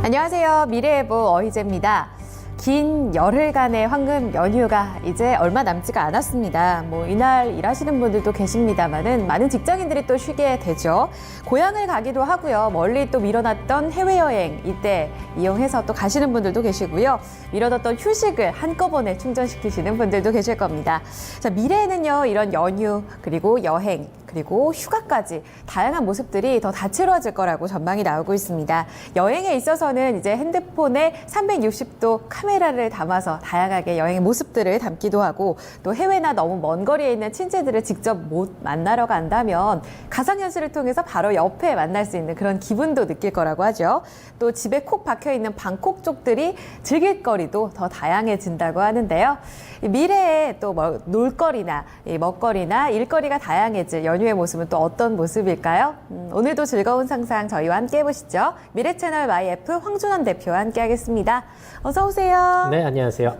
안녕하세요. 미래예보 어희재입니다. 긴 열흘간의 황금 연휴가 이제 얼마 남지가 않았습니다. 이날 일하시는 분들도 계십니다만은 많은 직장인들이 또 쉬게 되죠. 고향을 가기도 하고요. 멀리 또 미뤄놨던 해외여행 이때 이용해서 또 가시는 분들도 계시고요. 미뤄뒀던 휴식을 한꺼번에 충전시키시는 분들도 계실 겁니다. 자, 미래에는요, 이런 연휴 그리고 여행 그리고 휴가까지 다양한 모습들이 더 다채로워질 거라고 전망이 나오고 있습니다. 여행에 있어서는 이제 핸드폰에 360도 카메라를 담아서 다양하게 여행의 모습들을 담기도 하고, 또 해외나 너무 먼 거리에 있는 친지들을 직접 못 만나러 간다면 가상현실을 통해서 바로 옆에 만날 수 있는 그런 기분도 느낄 거라고 하죠. 또 집에 콕 박혀 있는 방콕 쪽들이 즐길 거리도 더 다양해진다고 하는데요. 미래에 또 놀거리나 먹거리나 일거리가 다양해질 연휴의 모습은 또 어떤 모습일까요? 오늘도 즐거운 상상 저희와 함께 해보시죠. 미래채널 YF 황준원 대표와 함께 하겠습니다. 어서 오세요. 네, 안녕하세요.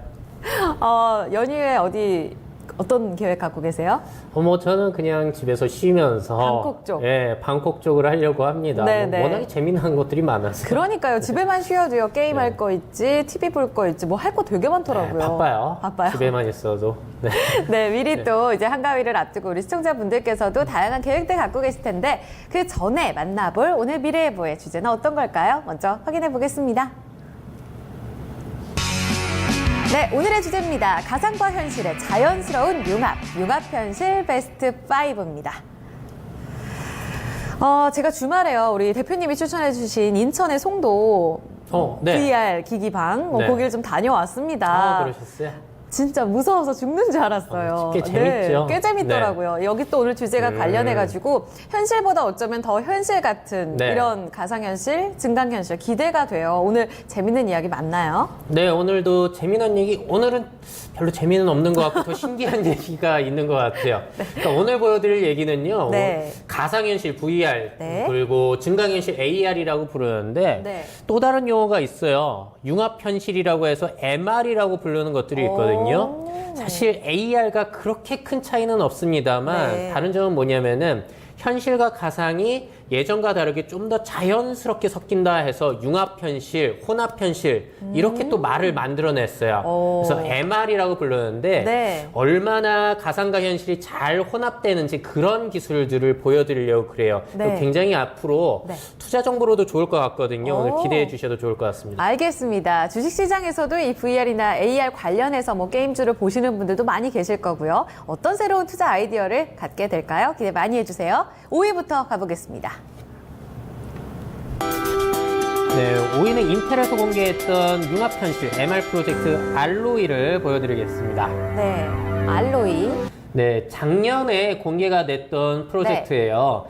연휴에 어떤 계획 갖고 계세요? 저는 그냥 집에서 쉬면서 방콕 쪽. 방콕 쪽으로 하려고 합니다. 네네. 워낙에 재미난 것들이 많아서. 그러니까요. 집에만 쉬어도요. 게임할 거 있지, TV 볼 거 있지, 할 거 되게 많더라고요. 바빠요. 집에만 있어도. 네. 네, 미리 또 이제 한가위를 앞두고 우리 시청자분들께서도 다양한 계획들 갖고 계실 텐데, 그 전에 만나볼 오늘 미래예보의 주제는 어떤 걸까요? 먼저 확인해 보겠습니다. 네, 오늘의 주제입니다. 가상과 현실의 자연스러운 융합현실 베스트 5입니다. 제가 주말에요, 우리 대표님이 추천해주신 인천의 송도 네. VR 기기방, 네. 거기를 좀 다녀왔습니다. 그러셨어요? 진짜 무서워서 죽는 줄 알았어요. 꽤 재밌죠? 꽤 재밌더라고요. 여기 또 오늘 주제가 관련해가지고 현실보다 어쩌면 더 현실 같은 이런 가상현실, 증강현실 기대가 돼요. 오늘 재밌는 이야기 맞나요? 네, 오늘도 재미난 얘기, 오늘은 별로 재미는 없는 것 같고 더 신기한 얘기가 있는 것 같아요. 그러니까 오늘 보여드릴 얘기는요, 가상현실 VR, 그리고 증강현실 AR이라고 부르는데 또 다른 용어가 있어요. 융합현실이라고 해서 MR이라고 부르는 것들이 있거든요. 사실 AR과 그렇게 큰 차이는 없습니다만 다른 점은 뭐냐면은 현실과 가상이 예전과 다르게 좀 더 자연스럽게 섞인다 해서 융합현실, 혼합현실 이렇게 또 말을 만들어냈어요. 그래서 MR이라고 부르는데 얼마나 가상과 현실이 잘 혼합되는지 그런 기술들을 보여드리려고 그래요. 굉장히 앞으로 투자 정보로도 좋을 것 같거든요. 오늘 기대해 주셔도 좋을 것 같습니다. 알겠습니다. 주식시장에서도 이 VR이나 AR 관련해서 게임주를 보시는 분들도 많이 계실 거고요. 어떤 새로운 투자 아이디어를 갖게 될까요? 기대 많이 해주세요. 5위부터 가보겠습니다. 네, 5위는 인텔에서 공개했던 융합현실 MR 프로젝트 알로이를 보여드리겠습니다. 네, 알로이. 네, 작년에 공개가 됐던 프로젝트예요.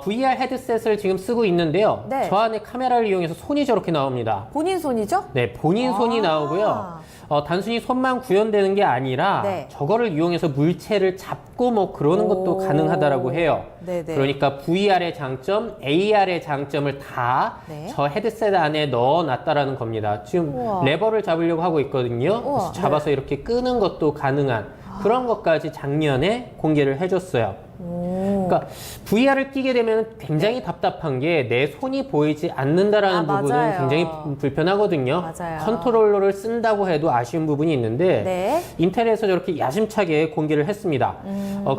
VR 헤드셋을 지금 쓰고 있는데요. 저 안에 카메라를 이용해서 손이 저렇게 나옵니다. 본인 손이죠? 네, 본인 손이 나오고요. 단순히 손만 구현되는 게 아니라 저거를 이용해서 물체를 잡고 그러는 것도 가능하다라고 해요. 그러니까 VR의 장점, AR의 장점을 다 저 헤드셋 안에 넣어놨다라는 겁니다. 지금 레버를 잡으려고 하고 있거든요. 그래서 잡아서 이렇게 끄는 것도 가능한 그런 것까지 작년에 공개를 해줬어요. 그러니까 VR을 끼게 되면 굉장히 답답한 게 내 손이 보이지 않는다라는 부분은 굉장히 불편하거든요. 컨트롤러를 쓴다고 해도 아쉬운 부분이 있는데 인텔에서 저렇게 야심차게 공개를 했습니다.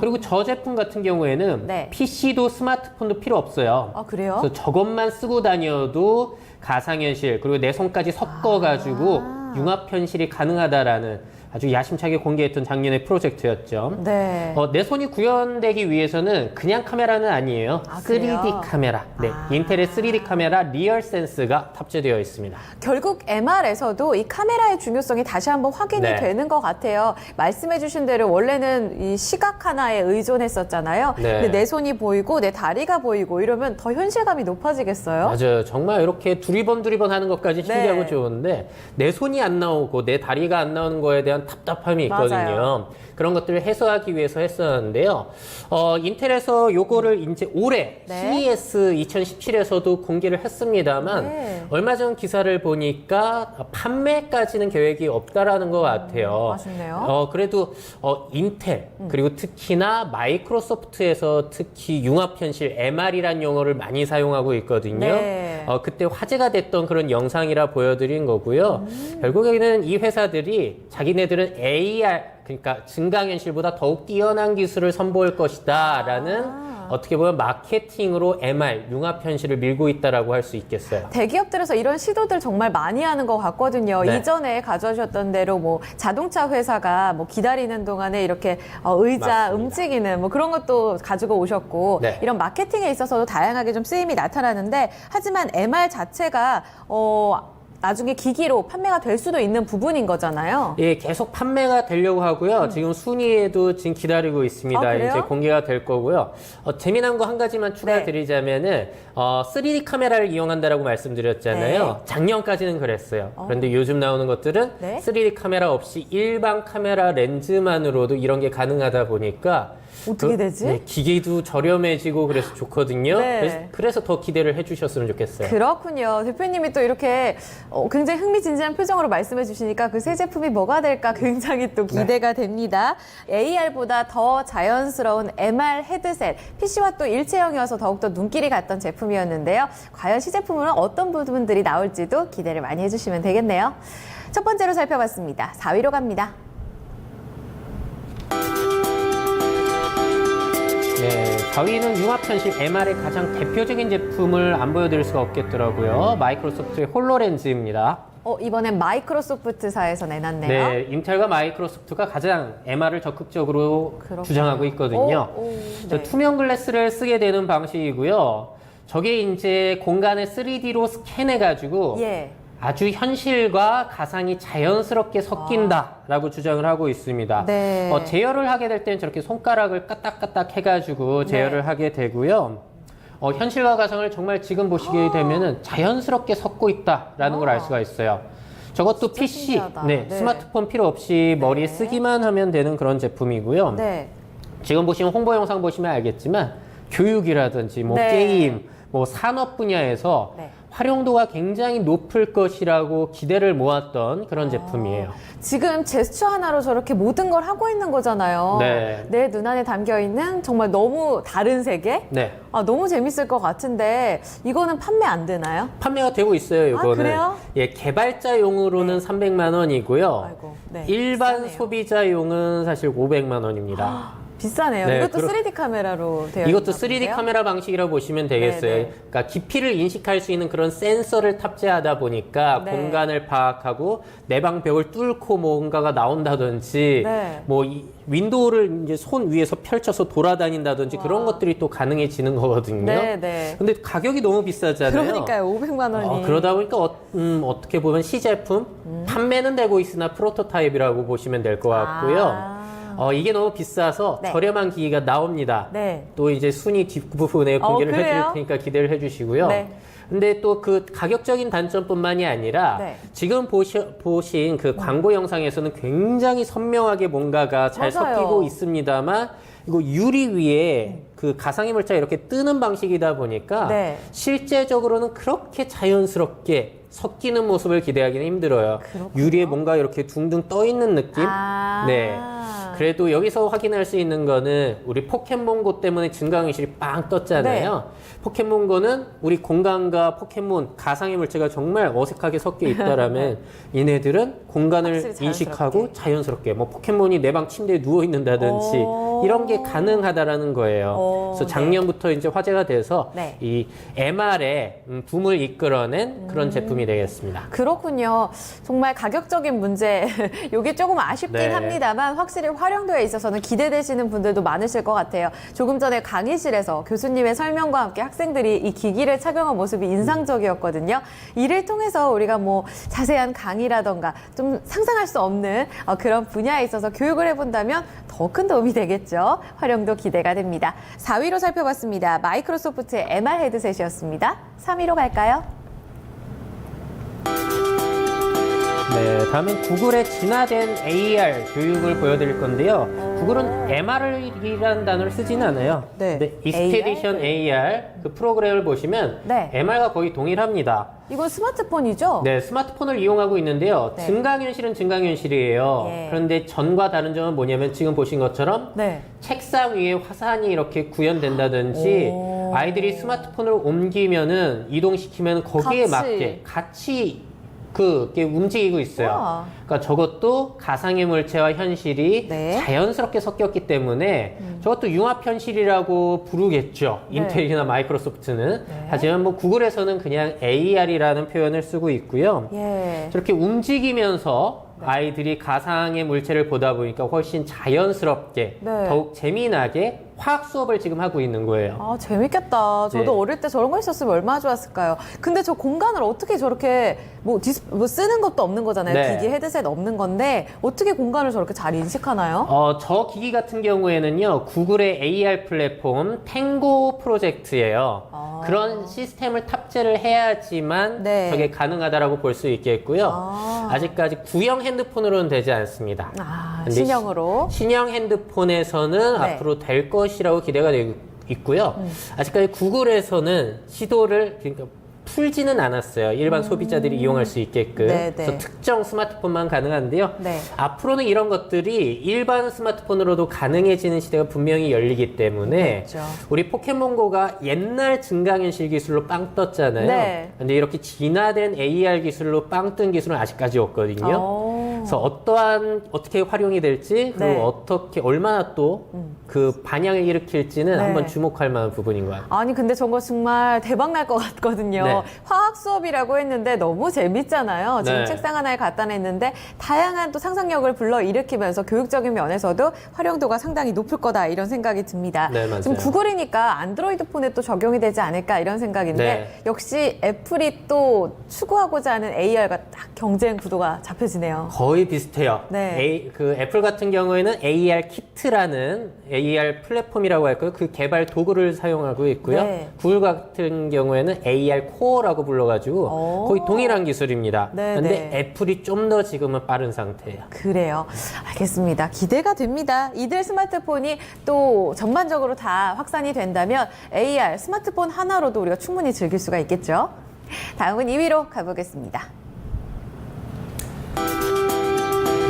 그리고 저 제품 같은 경우에는 PC도 스마트폰도 필요 없어요. 그래요? 그래서 저것만 쓰고 다녀도 가상현실 그리고 내 손까지 섞어가지고 융합현실이 가능하다라는 아주 야심차게 공개했던 작년의 프로젝트였죠. 내 손이 구현되기 위해서는 그냥 카메라는 아니에요. 3D 카메라. 인텔의 3D 카메라 리얼센스가 탑재되어 있습니다. 결국 MR에서도 이 카메라의 중요성이 다시 한번 확인이 되는 것 같아요. 말씀해주신 대로 원래는 이 시각 하나에 의존했었잖아요. 근데 내 손이 보이고 내 다리가 보이고 이러면 더 현실감이 높아지겠어요? 맞아요. 정말 이렇게 두리번 하는 것까지 신기하고 좋은데 내 손이 안 나오고 내 다리가 안 나오는 거에 대한 답답함이 있거든요. 그런 것들을 해소하기 위해서 했었는데요. 인텔에서 요거를 이제 올해 CES 2017에서도 공개를 했습니다만 얼마 전 기사를 보니까 판매까지는 계획이 없다라는 것 같아요. 아쉽네요. 그래도 인텔 그리고 특히나 마이크로소프트에서 특히 융합현실 MR이라는 용어를 많이 사용하고 있거든요. 네. 그때 화제가 됐던 그런 영상이라 보여드린 거고요. 결국에는 이 회사들이 자기네들은 AR 그러니까 증강현실보다 더욱 뛰어난 기술을 선보일 것이다라는 어떻게 보면 마케팅으로 MR, 융합현실을 밀고 있다라고 할 수 있겠어요. 대기업들에서 이런 시도들 정말 많이 하는 것 같거든요. 네. 이전에 가져오셨던 대로 뭐 자동차 회사가 뭐 기다리는 동안에 이렇게 의자 맞습니다. 움직이는 뭐 그런 것도 가지고 오셨고 네. 이런 마케팅에 있어서도 다양하게 좀 쓰임이 나타나는데 하지만 MR 자체가 나중에 기기로 판매가 될 수도 있는 부분인 거잖아요. 예, 계속 판매가 되려고 하고요. 지금 순위에도 지금 기다리고 있습니다. 그래요? 이제 공개가 될 거고요. 재미난 거 한 가지만 추가드리자면은 3D 카메라를 이용한다라고 말씀드렸잖아요. 네. 작년까지는 그랬어요. 그런데 요즘 나오는 것들은 네. 3D 카메라 없이 일반 카메라 렌즈만으로도 이런 게 가능하다 보니까 어떻게 되지? 기계도 저렴해지고 그래서 좋거든요. 네. 그래서 더 기대를 해주셨으면 좋겠어요. 그렇군요. 대표님이 또 이렇게 굉장히 흥미진진한 표정으로 말씀해 주시니까 그 새 제품이 뭐가 될까 굉장히 또 기대가 됩니다. AR보다 더 자연스러운 MR 헤드셋, PC와 또 일체형이어서 더욱더 눈길이 갔던 제품이었는데요. 과연 시제품으로는 어떤 부분들이 나올지도 기대를 많이 해주시면 되겠네요. 첫 번째로 살펴봤습니다. 4위로 갑니다. 네, 4위는 융합현실 MR의 가장 대표적인 제품을 안 보여드릴 수가 없겠더라고요. 마이크로소프트의 홀로렌즈입니다. 이번엔 마이크로소프트사에서 내놨네요. 네, 인텔과 마이크로소프트가 가장 MR을 적극적으로 그렇군요. 주장하고 있거든요. 네. 투명 글래스를 쓰게 되는 방식이고요. 저게 이제 공간을 3D로 스캔해가지고 예. 아주 현실과 가상이 자연스럽게 섞인다라고 주장을 하고 있습니다. 네. 제어를 하게 될 때는 저렇게 손가락을 까딱까딱 해가지고 제어를 하게 되고요. 현실과 가상을 정말 지금 보시게 되면은 자연스럽게 섞고 있다라는 걸 알 수가 있어요. 저것도 PC, 신기하다. 네, 네. 스마트폰 필요 없이 머리에 쓰기만 하면 되는 그런 제품이고요. 네. 지금 보시면 홍보 영상 보시면 알겠지만 교육이라든지 뭐 네. 게임, 뭐 산업 분야에서 네. 활용도가 굉장히 높을 것이라고 기대를 모았던 그런 제품이에요. 지금 제스처 하나로 저렇게 모든 걸 하고 있는 거잖아요. 네. 내 눈안에 담겨 있는 정말 너무 다른 세계? 네. 너무 재밌을 것 같은데 이거는 판매 안 되나요? 판매가 되고 있어요, 이거는. 그래요? 예, 개발자용으로는 300만 원이고요. 아이고, 네. 일반 비싸네요. 소비자용은 사실 500만 원입니다. 비싸네요. 네, 이것도 3D 카메라로 되어 이것도 있나 3D 본데요? 카메라 방식이라고 보시면 되겠어요. 네, 네. 그러니까 깊이를 인식할 수 있는 그런 센서를 탑재하다 보니까 네. 공간을 파악하고 내방 벽을 뚫고 뭔가가 나온다든지 네. 뭐 윈도우를 이제 손 위에서 펼쳐서 돌아다닌다든지 그런 것들이 또 가능해지는 거거든요. 네, 네. 근데 가격이 너무 비싸잖아요. 그러니까요. 500만 원이. 그러다 보니까 어떻게 보면 시제품 판매는 되고 있으나 프로토타입이라고 보시면 될 것 같고요. 이게 너무 비싸서 네. 저렴한 기기가 나옵니다. 네. 또 이제 순위 뒷부분에 공개를 해드릴 그래요? 테니까 기대를 해주시고요. 네. 근데 또 그 가격적인 단점뿐만이 아니라 네. 지금 보신 그 광고 영상에서는 굉장히 선명하게 뭔가가 잘 맞아요. 섞이고 있습니다만 이거 유리 위에 그 가상의 물체가 이렇게 뜨는 방식이다 보니까 네. 실제적으로는 그렇게 자연스럽게 섞이는 모습을 기대하기는 힘들어요. 그렇군요. 유리에 뭔가 이렇게 둥둥 떠 있는 느낌? 네. 그래도 여기서 확인할 수 있는 거는 우리 포켓몬고 때문에 증강현실이 빵 떴잖아요. 포켓몬고는 우리 공간과 포켓몬 가상의 물체가 정말 어색하게 섞여 있다라면 얘네들은 공간을 확실히 인식하고 자연스럽게 뭐 포켓몬이 내 방 침대에 누워 있는다든지 이런 게 가능하다라는 거예요. 그래서 작년부터 이제 화제가 돼서 네. 이 MR의 붐을 이끌어낸 그런 제품이 되겠습니다. 그렇군요. 정말 가격적인 문제, 이게 조금 아쉽긴 네. 합니다만 확실히 활용도에 있어서는 기대되시는 분들도 많으실 것 같아요. 조금 전에 강의실에서 교수님의 설명과 함께 학생들이 이 기기를 착용한 모습이 인상적이었거든요. 이를 통해서 우리가 뭐 자세한 강의라던가 좀 상상할 수 없는 그런 분야에 있어서 교육을 해본다면 더 큰 도움이 되겠죠. 활용도 기대가 됩니다. 4위로 살펴봤습니다. 마이크로소프트의 MR 헤드셋이었습니다. 3위로 갈까요? 네, 다음은 구글의 진화된 AR 교육을 보여드릴 건데요. 구글은 MR이라는 단어를 쓰지는 않아요. 네. 근데 익스페디션 AR 그 프로그램을 보시면 네. MR과 거의 동일합니다. 이건 스마트폰이죠? 네, 스마트폰을 이용하고 있는데요. 네. 증강현실은 증강현실이에요. 예. 그런데 전과 다른 점은 뭐냐면 지금 보신 것처럼 네. 책상 위에 화산이 이렇게 구현된다든지 오. 아이들이 스마트폰을 옮기면은 이동시키면 거기에 같이. 맞게 같이 그게 움직이고 있어요. 우와. 그러니까 저것도 가상의 물체와 현실이 네. 자연스럽게 섞였기 때문에 저것도 융합 현실이라고 부르겠죠. 네. 인텔이나 마이크로소프트는. 네. 하지만 뭐 구글에서는 그냥 AR이라는 표현을 쓰고 있고요. 예. 저렇게 움직이면서 아이들이 가상의 물체를 보다 보니까 훨씬 자연스럽게 네. 더욱 재미나게 화학 수업을 지금 하고 있는 거예요. 아, 재밌겠다. 저도 네. 어릴 때 저런 거 있었으면 얼마나 좋았을까요? 근데 저 공간을 어떻게 저렇게 뭐 쓰는 것도 없는 거잖아요. 네. 기기 헤드셋 없는 건데 어떻게 공간을 저렇게 잘 인식하나요? 저 기기 같은 경우에는요, 구글의 AR 플랫폼 탱고 프로젝트예요. 아. 그런 시스템을 탑재를 해야지만 네. 저게 가능하다라고 볼 수 있겠고요. 아. 아직까지 구형 핸드폰으로는 되지 않습니다. 아, 근데 신형으로. 신형 핸드폰에서는 네. 앞으로 될 것이라고 기대가 되고 있고요. 아직까지 구글에서는 시도를 그러니까 풀지는 않았어요. 일반 소비자들이 이용할 수 있게끔. 네, 네. 그래서 특정 스마트폰만 가능한데요. 네. 앞으로는 이런 것들이 일반 스마트폰으로도 가능해지는 시대가 분명히 열리기 때문에 그렇죠. 우리 포켓몬고가 옛날 증강현실 기술로 빵 떴잖아요. 네. 근데 이렇게 진화된 AR 기술로 빵 뜬 기술은 아직까지 없거든요. 그래서 어떻게 활용이 될지 그리고 네. 어떻게 얼마나 또 그 반향을 일으킬지는 네. 한번 주목할 만한 부분인 것 같아요. 아니 근데 저거 정말 대박 날 것 같거든요. 네. 화학 수업이라고 했는데 너무 재밌잖아요. 지금 네. 책상 하나에 갖다 냈는데 다양한 또 상상력을 불러 일으키면서 교육적인 면에서도 활용도가 상당히 높을 거다 이런 생각이 듭니다. 네, 맞아요. 지금 구글이니까 안드로이드 폰에 또 적용이 되지 않을까 이런 생각인데 네. 역시 애플이 또 추구하고자 하는 AR과 딱 경쟁 구도가 잡혀지네요. 거의 비슷해요. 네. 그 애플 같은 경우에는 AR 키트라는 AR 플랫폼이라고 할까요? 그 개발 도구를 사용하고 있고요. 네. 구글 같은 경우에는 AR 코어라고 불러가지고 오. 거의 동일한 기술입니다. 네, 근데 네. 애플이 좀 더 지금은 빠른 상태예요. 그래요. 알겠습니다. 기대가 됩니다. 이들 스마트폰이 또 전반적으로 다 확산이 된다면 AR 스마트폰 하나로도 우리가 충분히 즐길 수가 있겠죠. 다음은 2위로 가보겠습니다.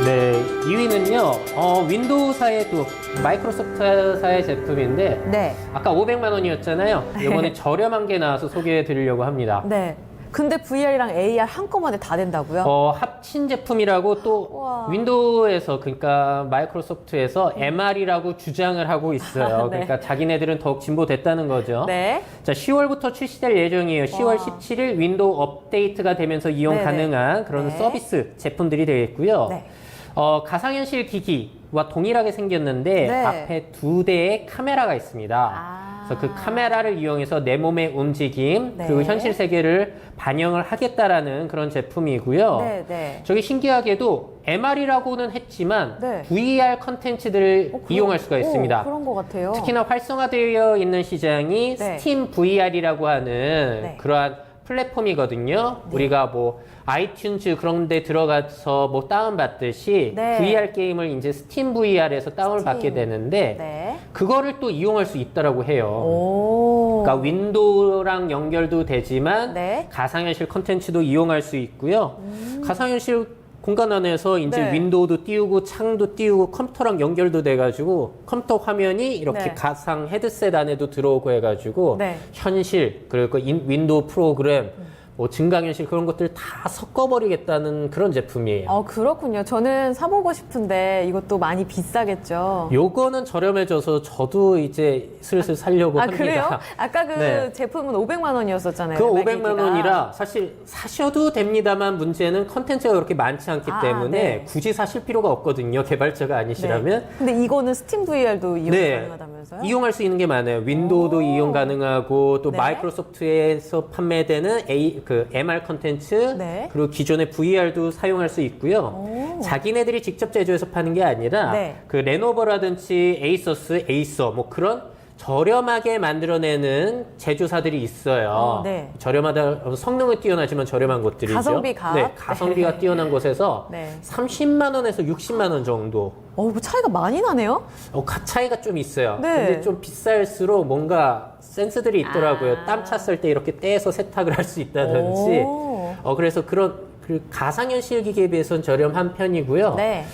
네, 2위는요, 윈도우사의 또 마이크로소프트사의 제품인데, 네. 아까 500만 원이었잖아요. 이번에 저렴한 게 나와서 소개해 드리려고 합니다. 네. 근데 VR이랑 AR 한꺼번에 다 된다고요? 합친 제품이라고 또 우와. 윈도우에서 그러니까 마이크로소프트에서 MR이라고 주장을 하고 있어요. 네. 그러니까 자기네들은 더욱 진보됐다는 거죠. 네. 자, 10월부터 출시될 예정이에요. 10월 와. 17일 윈도우 업데이트가 되면서 이용 네네. 가능한 그런 네. 서비스 제품들이 되겠고요. 네. 가상현실 기기와 동일하게 생겼는데 네. 앞에 2대의 카메라가 있습니다. 아. 그래서 그 카메라를 이용해서 내 몸의 움직임 네. 그리고 현실 세계를 반영을 하겠다라는 그런 제품이고요. 네, 네. 저게 신기하게도 MR이라고는 했지만 네. VR 컨텐츠들을 이용할 수가 있습니다. 그런 것 같아요. 특히나 활성화되어 있는 시장이 네. 스팀 VR이라고 하는 네. 그러한 플랫폼이거든요. 네. 우리가 뭐 아이튠즈 그런 데 들어가서 뭐 다운받듯이 네. VR 게임을 이제 스팀 VR에서 다운을 스팀. 받게 되는데 네. 그거를 또 이용할 수 있다라고 해요. 오. 그러니까 윈도우랑 연결도 되지만 네. 가상현실 컨텐츠도 이용할 수 있고요. 가상현실 공간 안에서 이제 네. 윈도우도 띄우고 창도 띄우고 컴퓨터랑 연결도 돼가지고 컴퓨터 화면이 이렇게 네. 가상 헤드셋 안에도 들어오고 해가지고 네. 현실 그리고 윈도우 프로그램 뭐 증강현실 그런 것들 다 섞어버리겠다는 그런 제품이에요. 그렇군요. 저는 사보고 싶은데 이것도 많이 비싸겠죠. 요거는 저렴해져서 저도 이제 슬슬 살려고 합니다. 그래요? 아까 그 네. 제품은 500만 원이었었잖아요. 그 매기기가. 500만 원이라 사실 사셔도 됩니다만 문제는 컨텐츠가 그렇게 많지 않기 때문에 네. 굳이 사실 필요가 없거든요. 개발자가 아니시라면. 네. 근데 이거는 스팀 VR도 이용 네. 가능하다면서요? 이용할 수 있는 게 많아요. 윈도우도 이용 가능하고 또 네. 마이크로소프트에서 판매되는 그 MR 컨텐츠 네. 그리고 기존의 VR도 사용할 수 있고요. 오. 자기네들이 직접 제조해서 파는 게 아니라 네. 그 레노버라든지 에이서스, 에이서 뭐 그런 저렴하게 만들어내는 제조사들이 있어요. 네. 저렴하다, 성능은 뛰어나지만 저렴한 곳들이죠. 가성비가. 네, 가성비가 네. 뛰어난 곳에서 네. 30만 원에서 60만 원 정도. 뭐 차이가 많이 나네요? 차이가 좀 있어요. 네. 근데 좀 비쌀수록 뭔가 센스들이 있더라고요. 아. 땀 찼을 때 이렇게 떼서 세탁을 할 수 있다든지. 오. 그래서 그런 가상현실 기기에 비해서는 저렴한 편이고요. 네.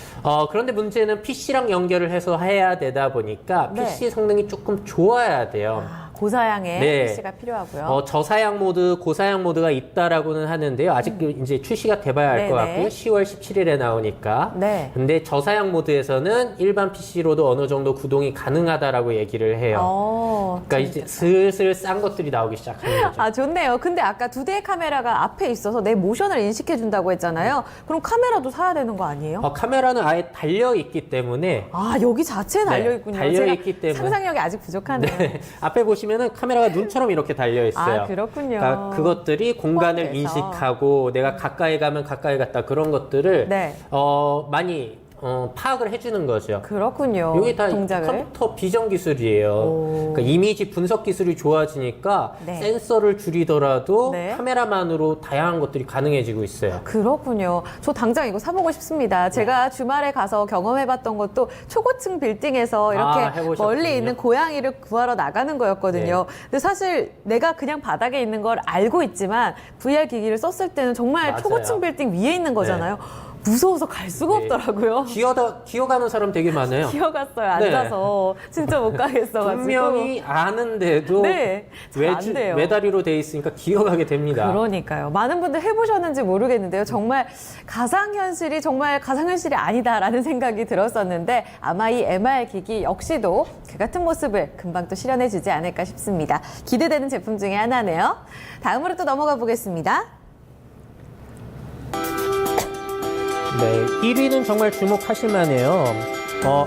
그런데 문제는 PC랑 연결을 해서 해야 되다 보니까 네. PC 성능이 조금 좋아야 돼요. 고사양의 네. PC가 필요하고요. 저사양 모드, 고사양 모드가 있다라고는 하는데요. 아직 이제 출시가 돼봐야 할 것 네네. 같고요. 10월 17일에 나오니까. 네. 근데 저사양 모드에서는 일반 PC로도 어느 정도 구동이 가능하다라고 얘기를 해요. 그러니까 이제 슬슬 싼 것들이 나오기 시작하는 거죠. 아, 좋네요. 근데 아까 2대의 카메라가 앞에 있어서 내 모션을 인식해 준다고 했잖아요. 그럼 카메라도 사야 되는 거 아니에요? 카메라는 아예 달려있기 때문에 아, 여기 자체에 달려있군요. 달려있기 때문에. 상상력이 아직 부족하네요. 네. 앞에 보시면은 카메라가 눈처럼 이렇게 달려 있어요. 아, 그렇군요. 그러니까 그것들이 공간을 포함돼서. 인식하고 내가 가까이 가면 가까이 갔다 그런 것들을 네. 많이 파악을 해주는 거죠. 그렇군요. 이게 다 동작을. 컴퓨터 비전 기술이에요. 오. 그러니까 이미지 분석 기술이 좋아지니까 네. 센서를 줄이더라도 네. 카메라만으로 다양한 것들이 가능해지고 있어요. 그렇군요. 저 당장 이거 사보고 싶습니다. 제가 주말에 가서 경험해봤던 것도 초고층 빌딩에서 이렇게 해보셨군요. 멀리 있는 고양이를 구하러 나가는 거였거든요. 근데 사실 내가 그냥 바닥에 있는 걸 알고 있지만 VR 기기를 썼을 때는 정말 맞아요. 초고층 빌딩 위에 있는 거잖아요. 무서워서 갈 수가 네. 없더라고요. 기어가는 사람 되게 많아요. 기어갔어요. 앉아서. 진짜 못 가겠어가지고. 분명히 아는데도 네, 잘안 돼요. 외다리로 돼 있으니까 기어가게 됩니다. 그러니까요. 많은 분들 해보셨는지 모르겠는데요. 정말 가상현실이 정말 가상현실이 아니다라는 생각이 들었었는데 아마 이 MR 기기 역시도 그 같은 모습을 금방 또 실현해주지 않을까 싶습니다. 기대되는 제품 중에 하나네요. 다음으로 또 넘어가 보겠습니다. 네, 1위는 정말 주목하실 만해요.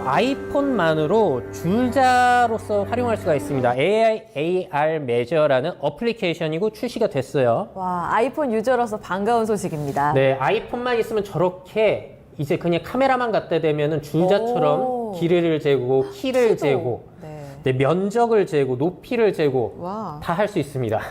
아이폰만으로 줄자로서 활용할 수가 있습니다. AR 매저라는 어플리케이션이고 출시가 됐어요. 와, 아이폰 유저로서 반가운 소식입니다. 네, 아이폰만 있으면 저렇게 이제 그냥 카메라만 갖다 대면은 줄자처럼 오. 길이를 재고 키를 키도. 재고 네. 네, 면적을 재고 높이를 재고 와. 다 할 수 있습니다.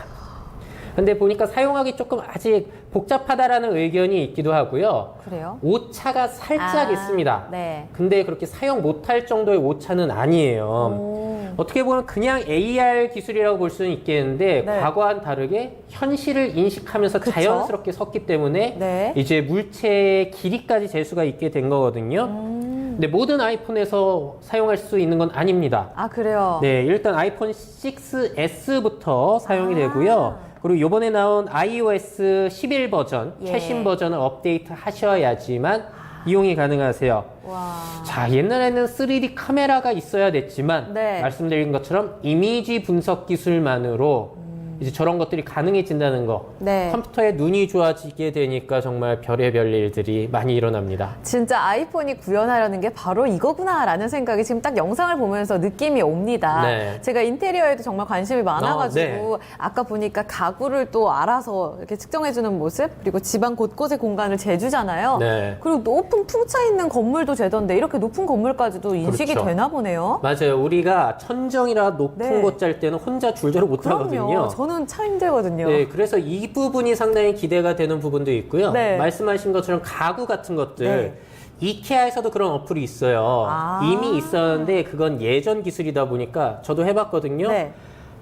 근데 보니까 사용하기 조금 아직 복잡하다라는 의견이 있기도 하고요. 그래요? 오차가 살짝 있습니다. 네. 근데 그렇게 사용 못할 정도의 오차는 아니에요. 오. 어떻게 보면 그냥 AR 기술이라고 볼 수는 있겠는데 네. 과거와는 다르게 현실을 인식하면서 그쵸? 자연스럽게 섰기 때문에 네. 이제 물체의 길이까지 잴 수가 있게 된 거거든요. 근데 모든 아이폰에서 사용할 수 있는 건 아닙니다. 아, 그래요? 네, 일단 아이폰 6S부터 사용이 되고요. 그리고 이번에 나온 iOS 11 버전, 예. 최신 버전을 업데이트 하셔야지만 이용이 가능하세요. 와. 자, 옛날에는 3D 카메라가 있어야 됐지만 네. 말씀드린 것처럼 이미지 분석 기술만으로 이제 저런 것들이 가능해진다는 거. 네. 컴퓨터의 눈이 좋아지게 되니까 정말 별의별 일들이 많이 일어납니다. 진짜 아이폰이 구현하려는 게 바로 이거구나라는 생각이 지금 딱 영상을 보면서 느낌이 옵니다. 네. 제가 인테리어에도 정말 관심이 많아가지고 네. 아까 보니까 가구를 또 알아서 이렇게 측정해주는 모습 그리고 집안 곳곳의 공간을 재주잖아요. 네. 그리고 높은 풍차 있는 건물도 재던데 이렇게 높은 건물까지도 인식이 그렇죠. 되나 보네요. 맞아요. 우리가 천정이라 높은 네. 곳 짤 때는 혼자 줄자로 못 하거든요. 그럼요. 저는 참 힘들거든요. 네, 그래서 이 부분이 상당히 기대가 되는 부분도 있고요. 네. 말씀하신 것처럼 가구 같은 것들. 네. 이케아에서도 그런 어플이 있어요. 아. 이미 있었는데 그건 예전 기술이다 보니까 저도 해봤거든요. 네.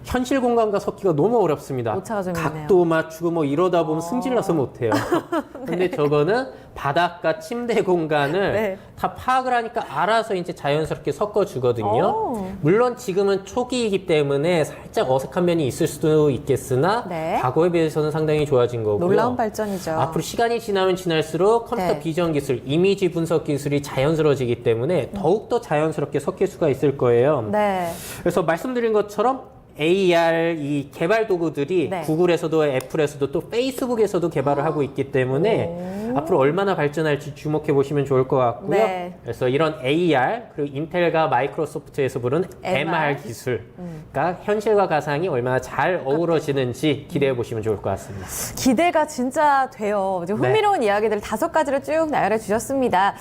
현실 공간과 섞기가 너무 어렵습니다. 오차가 좀 있네요. 각도 맞추고 뭐 이러다 보면 승질나서 못해요. 근데 저거는 바닥과 침대 공간을 네. 다 파악을 하니까 알아서 이제 자연스럽게 섞어주거든요. 오. 물론 지금은 초기이기 때문에 살짝 어색한 면이 있을 수도 있겠으나 네. 과거에 비해서는 상당히 좋아진 거고요. 놀라운 발전이죠. 앞으로 시간이 지나면 지날수록 컴퓨터 네. 비전 기술, 이미지 분석 기술이 자연스러워지기 때문에 더욱더 자연스럽게 섞일 수가 있을 거예요. 네. 그래서 말씀드린 것처럼 AR 이 개발 도구들이 네. 구글에서도 애플에서도 또 페이스북에서도 개발을 하고 있기 때문에 앞으로 얼마나 발전할지 주목해 보시면 좋을 것 같고요. 네. 그래서 이런 AR 그리고 인텔과 마이크로소프트에서 부른 MR 기술가 현실과 가상이 얼마나 잘 어우러지는지 기대해 보시면 좋을 것 같습니다. 기대가 진짜 돼요. 이제 흥미로운 이야기들 5가지를 쭉 나열해 주셨습니다.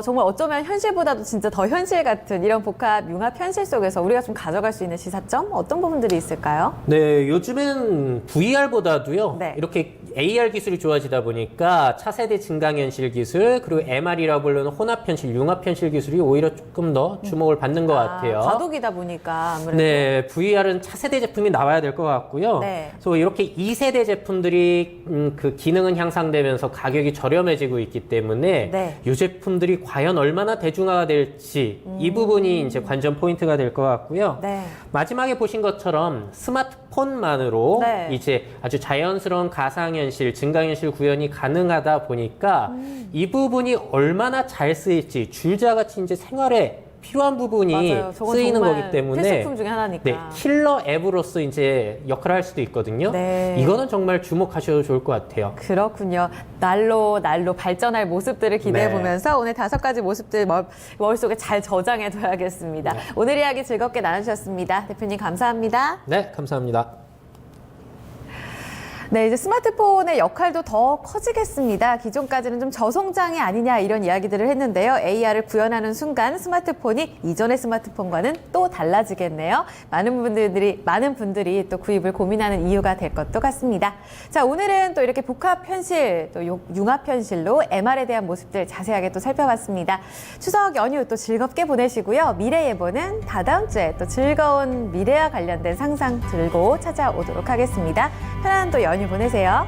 정말 어쩌면 현실보다도 진짜 더 현실 같은 이런 복합 융합 현실 속에서 우리가 좀 가져갈 수 있는 시사점 어떤 부분들이 있을까요? 네, 요즘은 VR보다도요. 네. 이렇게 AR 기술이 좋아지다 보니까 차세대 증강현실 기술 그리고 MR이라고 부르는 혼합현실, 융합현실 기술이 오히려 조금 더 주목을 받는 것 같아요. 과도기다 보니까 아무래도. 네, VR은 차세대 제품이 나와야 될 것 같고요. 네. 그래서 이렇게 2세대 제품들이 그 기능은 향상되면서 가격이 저렴해지고 있기 때문에 네. 이 제품들이 과연 얼마나 대중화가 될지 이 부분이 이제 관전 포인트가 될 것 같고요. 네. 마지막에 보신 것처럼 스마트폰만으로 네. 이제 아주 자연스러운 가상현실, 증강현실 구현이 가능하다 보니까 이 부분이 얼마나 잘 쓰일지 줄자같이 이제 생활에 필요한 부분이 맞아요. 저건 쓰이는 정말 거기 때문에 필수품 중에 하나니까. 네, 킬러 앱으로서 이제 역할을 할 수도 있거든요. 네. 이거는 정말 주목하셔도 좋을 것 같아요. 그렇군요. 날로 발전할 모습들을 기대해 보면서 오늘 5가지 모습들 머릿속에 잘 저장해 둬야겠습니다. 네. 오늘 이야기 즐겁게 나눠주셨습니다. 대표님 감사합니다. 네, 감사합니다. 네, 이제 스마트폰의 역할도 더 커지겠습니다. 기존까지는 좀 저성장이 아니냐 이런 이야기들을 했는데요. AR을 구현하는 순간 스마트폰이 이전의 스마트폰과는 또 달라지겠네요. 많은 분들이 또 구입을 고민하는 이유가 될 것도 같습니다. 자, 오늘은 또 이렇게 복합 현실, 또 융합 현실로 MR에 대한 모습들 자세하게 또 살펴봤습니다. 추석 연휴 또 즐겁게 보내시고요. 미래 예보는 다다음 주에 또 즐거운 미래와 관련된 상상 들고 찾아오도록 하겠습니다. 편안한 또 연휴 보내세요.